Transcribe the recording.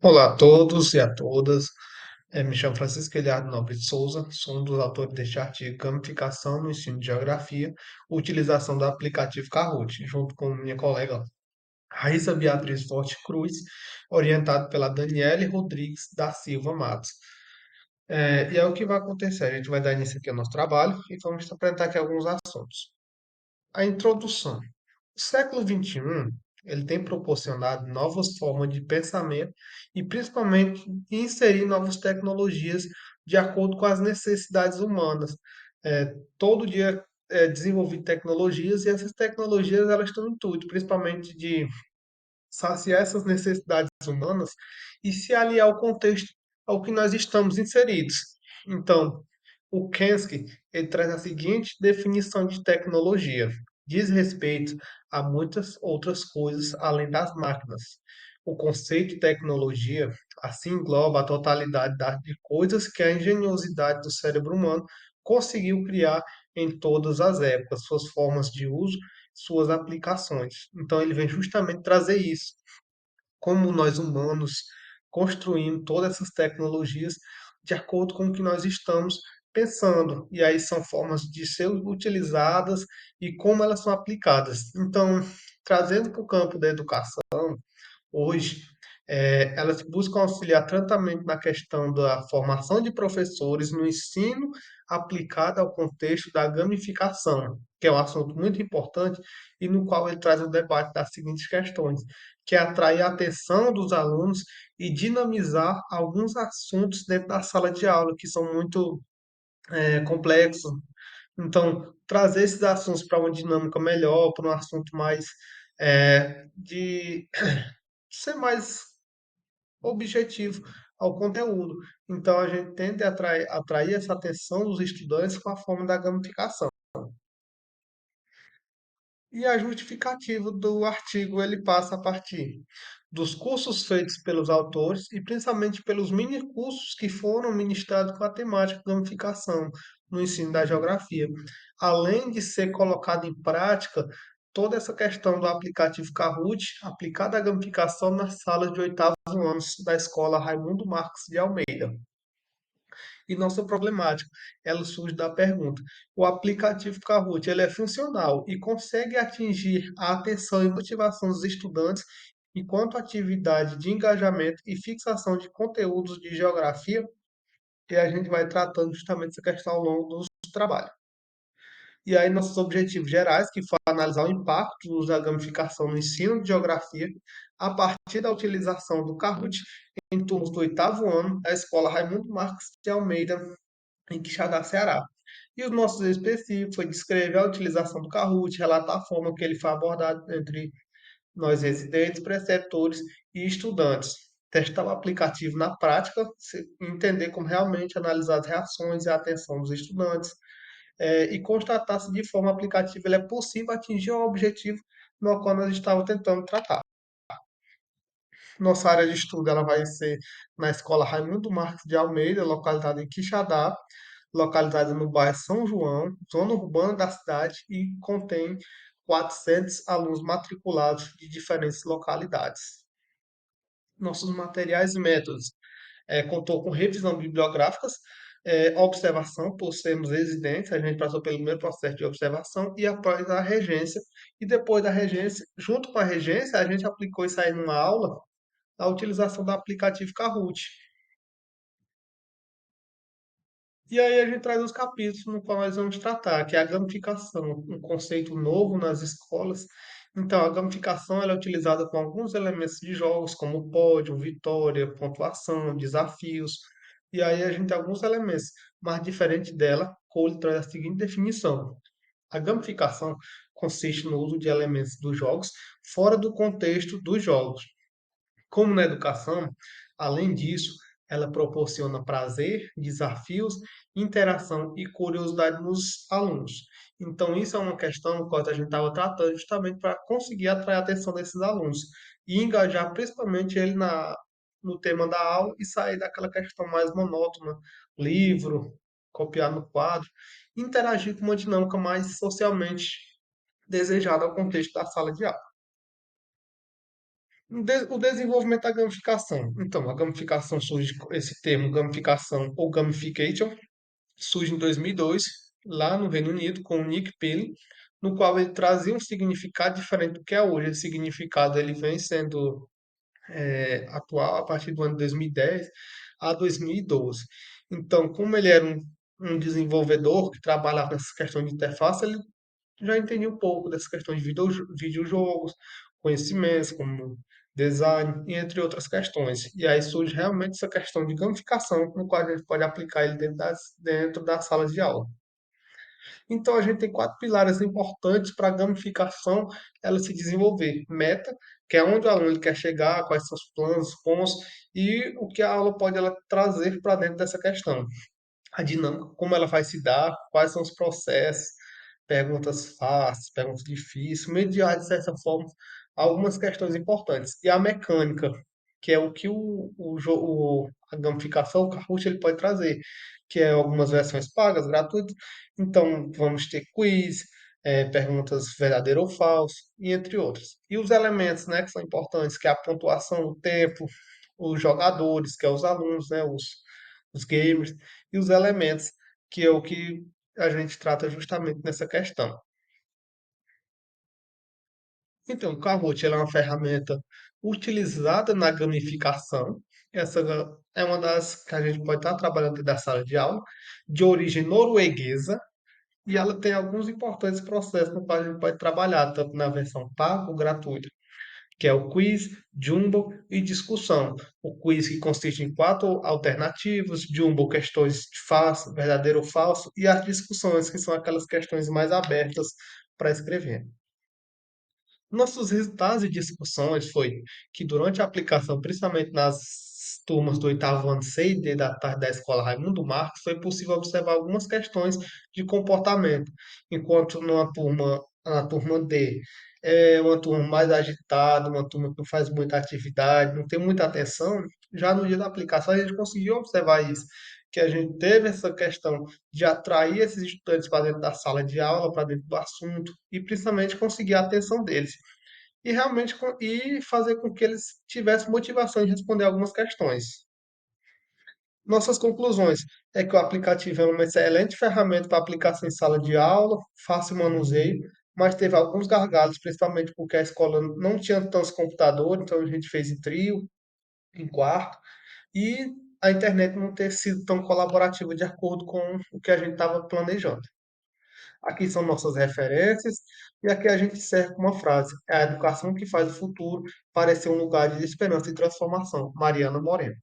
Olá a todos e a todas. Me chamo Francisco Eliardo Nobre de Souza, sou um dos autores deste artigo Gamificação no Ensino de Geografia, utilização do aplicativo Kahoot, junto com minha colega Raíssa Beatriz Forte Cruz, orientado pela Daniele Rodrigues da Silva Matos. E é o que vai acontecer, a gente vai dar início aqui ao nosso trabalho e vamos apresentar aqui alguns assuntos. A introdução. O século XXI, ele tem proporcionado novas formas de pensamento e principalmente inserir novas tecnologias de acordo com as necessidades humanas. Todo dia é desenvolvido tecnologias e essas tecnologias elas têm um intuito, principalmente de saciar essas necessidades humanas e se aliar ao contexto ao que nós estamos inseridos. Então, o Kensky ele traz a seguinte definição de tecnologia: diz respeito a muitas outras coisas além das máquinas. O conceito de tecnologia assim engloba a totalidade de coisas que a engenhosidade do cérebro humano conseguiu criar em todas as épocas, suas formas de uso, suas aplicações. Então ele vem justamente trazer isso, como nós humanos construímos todas essas tecnologias de acordo com o que nós estamos pensando. E aí são formas de ser utilizadas e como elas são aplicadas. Então, trazendo para o campo da educação, hoje, elas buscam auxiliar tanto na questão da formação de professores no ensino aplicado ao contexto da gamificação, que é um assunto muito importante e no qual ele traz o debate das seguintes questões, que é atrair a atenção dos alunos e dinamizar alguns assuntos dentro da sala de aula, que são muito complexos. Então, trazer esses assuntos para uma dinâmica melhor, para um assunto mais de ser mais objetivo ao conteúdo. Então, a gente tende a atrair essa atenção dos estudantes com a forma da gamificação. E a justificativa do artigo ele passa a partir dos cursos feitos pelos autores e principalmente pelos mini cursos que foram ministrados com a temática gamificação no ensino da geografia, além de ser colocado em prática toda essa questão do aplicativo Kahoot aplicada à gamificação nas salas de oitavo anos da escola Raimundo Marques de Almeida. E nossa problemática, ela surge da pergunta: o aplicativo Kahoot, ele é funcional e consegue atingir a atenção e motivação dos estudantes enquanto atividade de engajamento e fixação de conteúdos de geografia? E a gente vai tratando justamente essa questão ao longo do trabalho. E aí, nossos objetivos gerais, que foi analisar o impacto do uso da gamificação no ensino de geografia, a partir da utilização do Kahoot em turnos do oitavo ano da Escola Raimundo Marques de Almeida, em Quixadá, Ceará. E os nossos específicos foi descrever a utilização do Kahoot, relatar a forma que ele foi abordado entre nós residentes, preceptores e estudantes. Testar o aplicativo na prática, entender como realmente analisar as reações e a atenção dos estudantes, e constatar se de forma aplicativa ele é possível atingir o objetivo no qual nós estávamos tentando tratar. Nossa área de estudo ela vai ser na Escola Raimundo Marques de Almeida, localizada em Quixadá, localizada no bairro São João, zona urbana da cidade, e contém 400 alunos matriculados de diferentes localidades. Nossos materiais e métodos contou com revisão bibliográficas, observação, por sermos residentes, a gente passou pelo primeiro processo de observação e após a regência. E depois da regência, junto com a regência, a gente aplicou isso aí numa aula, a utilização do aplicativo Kahoot. E aí a gente traz os capítulos no qual nós vamos tratar, que é a gamificação, um conceito novo nas escolas. Então, a gamificação ela é utilizada com alguns elementos de jogos, como pódio, vitória, pontuação, desafios. E aí a gente tem alguns elementos, mas diferente dela, Cole traz a seguinte definição: a gamificação consiste no uso de elementos dos jogos fora do contexto dos jogos. Como na educação, além disso, ela proporciona prazer, desafios, interação e curiosidade nos alunos. Então, isso é uma questão que a gente estava tratando justamente para conseguir atrair a atenção desses alunos e engajar principalmente ele no tema da aula e sair daquela questão mais monótona, livro, copiar no quadro, interagir com uma dinâmica mais socialmente desejada ao contexto da sala de aula. O desenvolvimento da gamificação. Então, a gamificação surge, esse termo gamificação ou gamification surge em 2002, lá no Reino Unido, com o Nick Paley, no qual ele trazia um significado diferente do que é hoje. Esse significado ele vem sendo atual a partir do ano 2010 a 2012. Então, como ele era um desenvolvedor que trabalhava nessas questões de interface, ele já entendi um pouco dessas questões de videojogos, conhecimentos como design, e entre outras questões. E aí surge realmente essa questão de gamificação, no qual a gente pode aplicar ele dentro das salas de aula. Então a gente tem quatro pilares importantes para a gamificação ela se desenvolver. Meta, que é onde o aluno ele quer chegar, quais são os planos, os pontos, e o que a aula pode ela trazer para dentro dessa questão, a dinâmica, como ela vai se dar, quais são os processos, perguntas fáceis, perguntas difíceis, mediar, de certa forma, algumas questões importantes. E a mecânica, que é o que a gamificação, o Kahoot, ele pode trazer, que é algumas versões pagas, gratuitas. Então, vamos ter quiz, perguntas verdadeiro ou falso, e entre outros. E os elementos, né, que são importantes, que é a pontuação, o tempo, os jogadores, que é os alunos, né, os gamers, e os elementos, que é o que a gente trata justamente nessa questão. Então, o Kahoot ela é uma ferramenta utilizada na gamificação. Essa é uma das que a gente pode estar trabalhando dentro da sala de aula, de origem norueguesa, e ela tem alguns importantes processos no qual a gente pode trabalhar, tanto na versão paga ou gratuita, que é o quiz, Jumbo e discussão. O quiz que consiste em quatro alternativas, Jumbo questões de fácil, verdadeiro ou falso, e as discussões, que são aquelas questões mais abertas para escrever. Nossos resultados de discussões foi que durante a aplicação, principalmente nas turmas do oitavo ano C e D da tarde da escola Raimundo Marques, foi possível observar algumas questões de comportamento, enquanto na turma D, é uma turma mais agitada, uma turma que não faz muita atividade, não tem muita atenção, já no dia da aplicação a gente conseguiu observar isso, que a gente teve essa questão de atrair esses estudantes para dentro da sala de aula, para dentro do assunto, e principalmente conseguir a atenção deles e realmente e fazer com que eles tivessem motivação de responder algumas questões. Nossas conclusões é que o aplicativo é uma excelente ferramenta para aplicação em sala de aula, fácil manuseio, mas teve alguns gargalos, principalmente porque a escola não tinha tantos computadores, então a gente fez em trio, em quarto, e a internet não ter sido tão colaborativa de acordo com o que a gente estava planejando. Aqui são nossas referências, e aqui a gente encerra com uma frase: é a educação que faz o futuro parecer um lugar de esperança e transformação. Mariana Moreno.